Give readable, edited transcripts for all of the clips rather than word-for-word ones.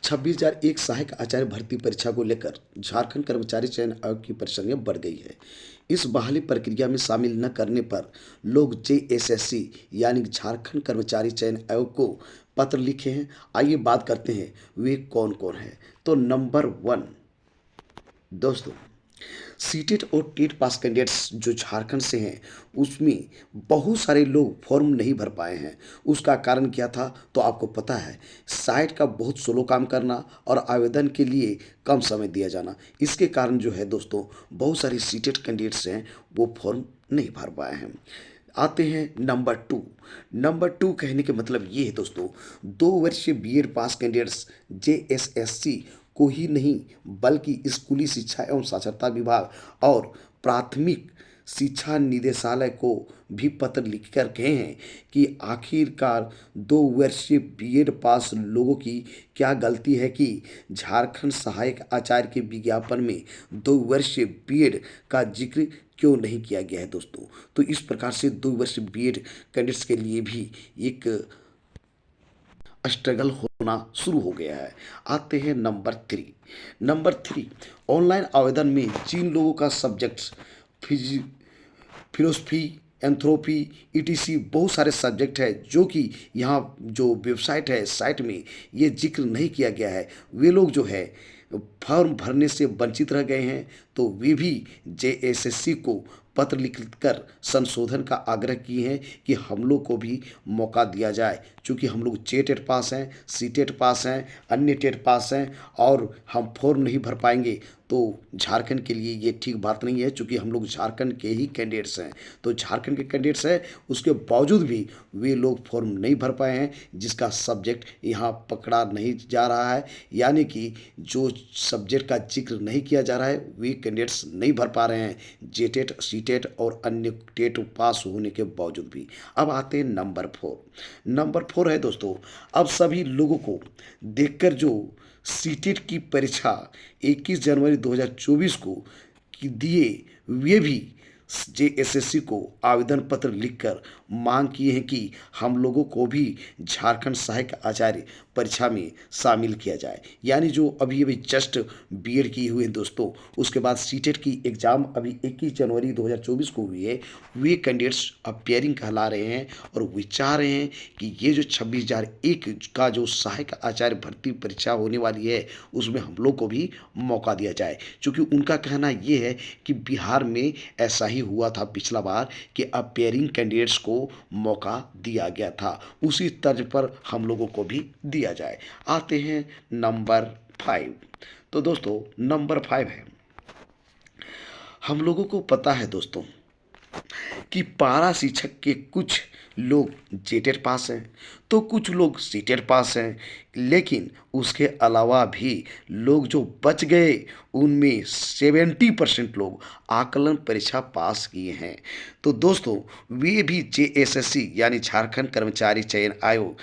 26,001 सहायक आचार्य भर्ती परीक्षा को लेकर झारखंड कर्मचारी चयन आयोग की परेशानियां बढ़ गई है। इस बहाली प्रक्रिया में शामिल न करने पर लोग जेएसएससी यानी झारखंड कर्मचारी चयन आयोग को पत्र लिखे हैं। आइए बात करते हैं वे कौन कौन है। तो नंबर 1 दोस्तों, सीटेट और टेट पास कैंडिडेट्स जो झारखंड से हैं उसमें बहुत सारे लोग फॉर्म नहीं भर पाए हैं। उसका कारण क्या था तो आपको पता है, साइट का बहुत स्लो काम करना और आवेदन के लिए कम समय दिया जाना। इसके कारण जो है दोस्तों, बहुत सारे सीटेट कैंडिडेट्स हैं वो फॉर्म नहीं भर पाए हैं। आते हैं नंबर टू कहने के मतलब ये है दोस्तों, 2 वर्षीय बीएड पास कैंडिडेट्स जेएसएससी को ही नहीं बल्कि स्कूली शिक्षा एवं साक्षरता विभाग और प्राथमिक शिक्षा निदेशालय को भी पत्र लिखकर कहे हैं कि आखिरकार 2 वर्षीय बीएड पास लोगों की क्या गलती है कि झारखंड सहायक आचार्य के विज्ञापन में 2 वर्षीय बीएड का जिक्र क्यों नहीं किया गया है दोस्तों। तो इस प्रकार से 2 वर्षीय बीएड कैंडिडेट्स के लिए भी एक स्ट्रगल होना शुरू हो गया है। आते हैं नंबर थ्री ऑनलाइन आवेदन में जिन लोगों का सब्जेक्ट्स फिलोसफी एंथ्रोपी ईटीसी बहुत सारे सब्जेक्ट है जो कि यहाँ जो वेबसाइट है साइट में ये जिक्र नहीं किया गया है, वे लोग जो है फॉर्म भरने से वंचित रह गए हैं। तो वे भी जेएसएससी को पत्र लिखकर संशोधन का आग्रह किए हैं कि हम लोग को भी मौका दिया जाए, क्योंकि हम लोग जेटेट पास हैं, सीटेट पास हैं, अन्य टेट पास हैं और हम फॉर्म नहीं भर पाएंगे तो झारखंड के लिए ये ठीक बात नहीं है, क्योंकि हम लोग झारखंड के ही कैंडिडेट्स हैं। तो झारखंड के कैंडिडेट्स हैं, उसके बावजूद भी वे लोग फॉर्म नहीं भर पाए हैं, जिसका सब्जेक्ट यहाँ पकड़ा नहीं जा रहा है, यानी कि जो सब्जेक्ट का जिक्र नहीं किया जा रहा है वे कैंडिडेट्स नहीं भर पा रहे हैं जेटेट सीटेट और अन्य टेट पास होने के बावजूद भी। अब आते हैं नंबर 4 है दोस्तों, अब सभी लोगों को देखकर जो सीटेट की परीक्षा 21 जनवरी 2024 को दिए, वे भी जेएसएससी को आवेदन पत्र लिखकर मांग किए हैं कि हम लोगों को भी झारखंड सहायक आचार्य परीक्षा में शामिल किया जाए। यानी जो अभी जस्ट बीएड किए हुए हैं दोस्तों, उसके बाद सीटेट की एग्ज़ाम अभी 21 जनवरी 2024 को हुई है, वे कैंडिडेट्स अपियरिंग कहला रहे हैं और वे चाह रहे हैं कि ये जो 26,001 का जो सहायक आचार्य भर्ती परीक्षा होने वाली है उसमें हम लोग को भी मौका दिया जाए। क्योंकि उनका कहना ये है कि बिहार में ऐसा ही हुआ था पिछला बार कि अपियरिंग कैंडिडेट्स को मौका दिया गया था, उसी तर्ज पर हम लोगों को भी दिया जाए। आते हैं नंबर 5। तो दोस्तों नंबर 5 है, हम लोगों को पता है दोस्तों कि पारा शिक्षक के कुछ लोग जेटेट पास हैं तो कुछ लोग सीटेट पास हैं, लेकिन उसके अलावा भी लोग जो बच गए उनमें 70% लोग आकलन परीक्षा पास किए हैं। तो दोस्तों वे भी जेएसएससी यानी झारखंड कर्मचारी चयन आयोग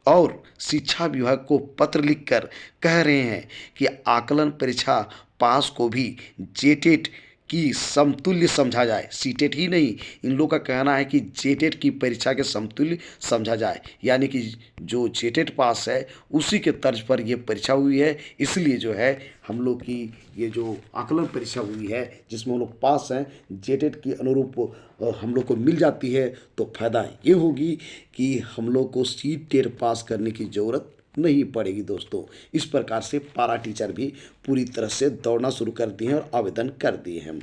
और शिक्षा विभाग को पत्र लिखकर कह रहे हैं कि आकलन परीक्षा पास को भी जेटेट की समतुल्य समझा जाए। सीटेट ही नहीं, इन लोगों का कहना है कि जेटेट की परीक्षा के समतुल्य समझा जाए, यानी कि जो जेटेट पास है उसी के तर्ज पर ये परीक्षा हुई है। इसलिए जो है हम लोग की ये जो आकलन परीक्षा हुई है जिसमें हम लोग पास हैं, जेटेट की अनुरूप हम लोग को मिल जाती है, तो फायदा ये होगी कि हम लोग को सीटेट पास करने की ज़रूरत नहीं पड़ेगी दोस्तों। इस प्रकार से पारा टीचर भी पूरी तरह से दौड़ना शुरू कर दिए हैं और आवेदन कर दिए हैं।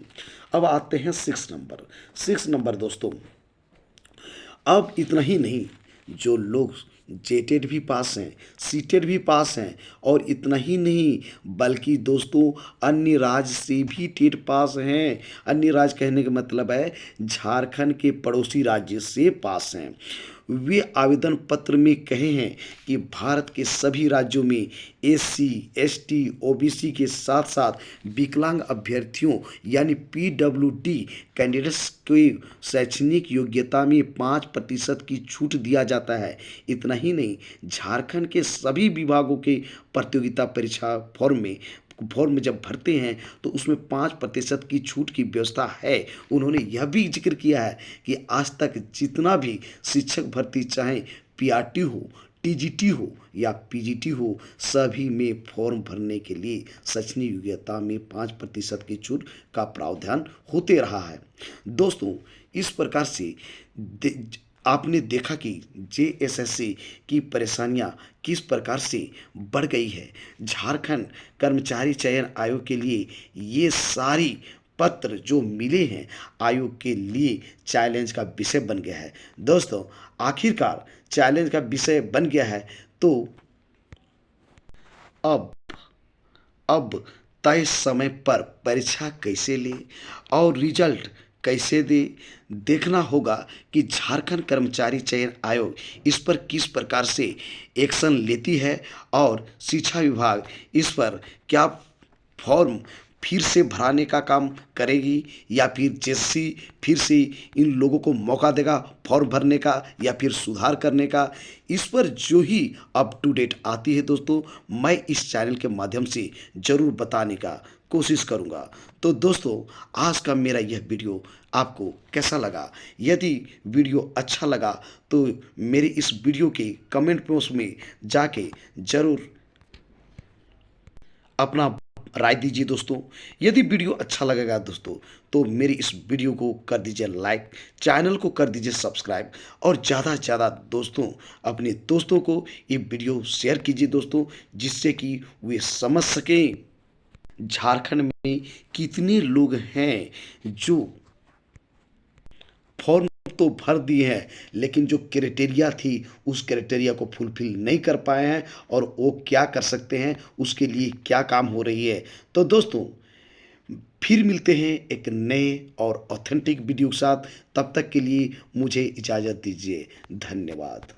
अब आते हैं 6 नंबर दोस्तों, अब इतना ही नहीं, जो लोग जेटेट भी पास हैं, सीटेट भी पास हैं और इतना ही नहीं बल्कि दोस्तों अन्य राज्य से भी टेट पास हैं। अन्य राज्य कहने का मतलब है झारखंड के पड़ोसी राज्य से पास हैं। वे आवेदन पत्र में कहे हैं कि भारत के सभी राज्यों में एससी, एसटी, ओबीसी के साथ साथ विकलांग अभ्यर्थियों यानी पीडब्ल्यूडी कैंडिडेट्स की शैक्षणिक योग्यता में 5% की छूट दिया जाता है। इतना ही नहीं, झारखंड के सभी विभागों के प्रतियोगिता परीक्षा फॉर्म में जब भरते हैं तो उसमें 5% की छूट की व्यवस्था है। उन्होंने यह भी जिक्र किया है कि आज तक जितना भी शिक्षक भर्ती चाहे पीआरटी हो, टीजीटी हो या पीजीटी हो, सभी में फॉर्म भरने के लिए शैक्षणिक योग्यता में 5% की छूट का प्रावधान होते रहा है। दोस्तों, इस प्रकार से आपने देखा कि जेएसएससी की परेशानियां किस प्रकार से बढ़ गई है। झारखंड कर्मचारी चयन आयोग के लिए ये सारी पत्र जो मिले हैं, आयोग के लिए चैलेंज का विषय बन गया है। दोस्तों, आखिरकार चैलेंज का विषय बन गया है, तो अब अब तय समय पर परीक्षा कैसे ले और रिजल्ट कैसे दे, देखना होगा कि झारखंड कर्मचारी चयन आयोग इस पर किस प्रकार से एक्शन लेती है और शिक्षा विभाग इस पर क्या फॉर्म फिर से भराने का काम करेगी, या फिर जैसी फिर से इन लोगों को मौका देगा फॉर्म भरने का या फिर सुधार करने का। इस पर जो ही अप टू डेट आती है दोस्तों, मैं इस चैनल के माध्यम से ज़रूर बताने का कोशिश करूंगा। तो दोस्तों, आज का मेरा यह वीडियो आपको कैसा लगा? यदि वीडियो अच्छा लगा तो मेरे इस वीडियो के कमेंट बॉक्स में जाके ज़रूर अपना राय दीजिए दोस्तों। यदि वीडियो अच्छा लगेगा दोस्तों, तो मेरी इस वीडियो को कर दीजिए लाइक, चैनल को कर दीजिए सब्सक्राइब, और ज़्यादा से ज़्यादा दोस्तों अपने दोस्तों को ये वीडियो शेयर कीजिए दोस्तों, जिससे कि वे समझ सकें झारखंड में कितने लोग हैं जो फॉर्म तो भर दिए हैं, लेकिन जो क्राइटेरिया थी उस क्राइटेरिया को फुलफिल नहीं कर पाए हैं, और वो क्या कर सकते हैं, उसके लिए क्या काम हो रही है। तो दोस्तों, फिर मिलते हैं एक नए और ऑथेंटिक वीडियो के साथ। तब तक के लिए मुझे इजाज़त दीजिए। धन्यवाद।